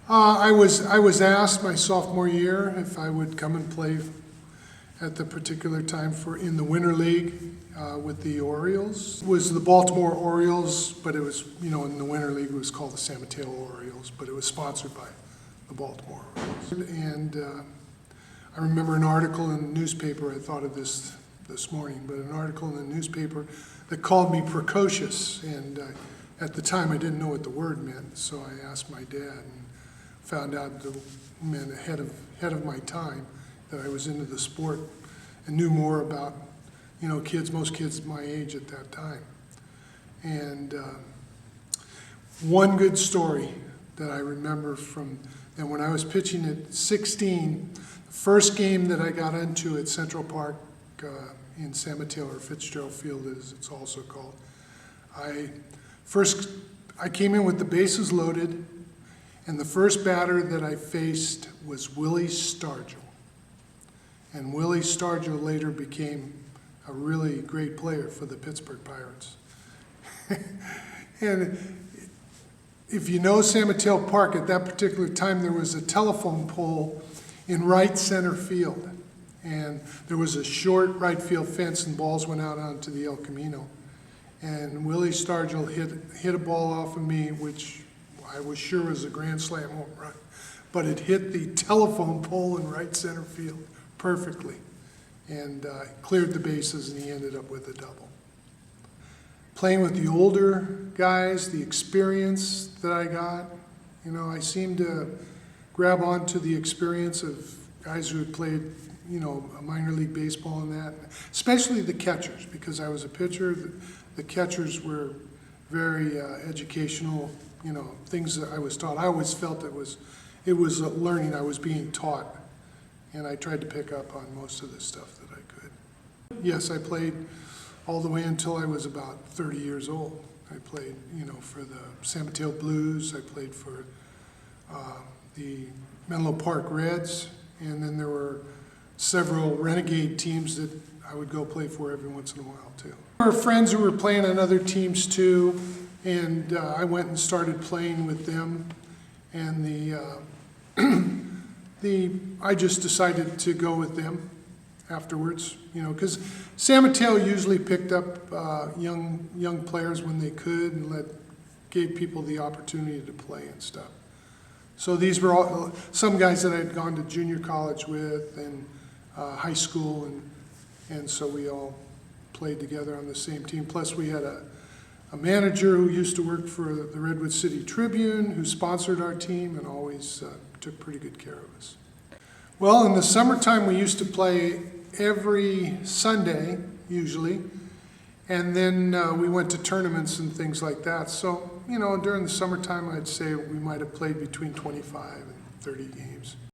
I was asked my sophomore year if I would come and play at the particular time in the Winter League with the Orioles. It was the Baltimore Orioles, but it was, in the Winter League it was called the San Mateo Orioles, but it was sponsored by the Baltimore Orioles. And I remember an article in the newspaper, I thought of this morning, but an article in the newspaper that called me precocious, and at the time I didn't know what the word meant, so I asked my dad and found out that it meant ahead of my time, that I was into the sport and knew more about, most kids my age at that time. And one good story that I remember from then, when I was pitching at 16, the first game that I got into at Central Park in San Mateo, or Fitzgerald Field as it's also called, I came in with the bases loaded, and the first batter that I faced was Willie Stargell. And Willie Stargell later became a really great player for the Pittsburgh Pirates. And if you know San Mateo Park, at that particular time there was a telephone pole in right center field. And there was a short right field fence and balls went out onto the El Camino. And Willie Stargell hit a ball off of me, which I was sure was a grand slam home run, but it hit the telephone pole in right center field perfectly, and cleared the bases, and he ended up with a double. Playing with the older guys, the experience that I got, I seemed to grab onto the experience of guys who had played, a minor league baseball and that, especially the catchers, because I was a pitcher. The catchers were very educational, things that I was taught. I always felt it was learning. I was being taught, and I tried to pick up on most of the stuff that I could. Yes, I played all the way until I was about 30 years old. I played, for the San Mateo Blues. I played for the Menlo Park Reds, and then there were several renegade teams that I would go play for every once in a while too. There were friends who were playing on other teams too, and I went and started playing with them, and I just decided to go with them afterwards, because San Mateo usually picked up young players when they could, and gave people the opportunity to play and stuff. So these were all some guys that I had gone to junior college with and high school, and so we all played together on the same team. Plus we had a manager who used to work for the Redwood City Tribune, who sponsored our team and always took pretty good care of us. Well, in the summertime we used to play every Sunday, usually, and then we went to tournaments and things like that. So, during the summertime I'd say we might have played between 25 and 30 games.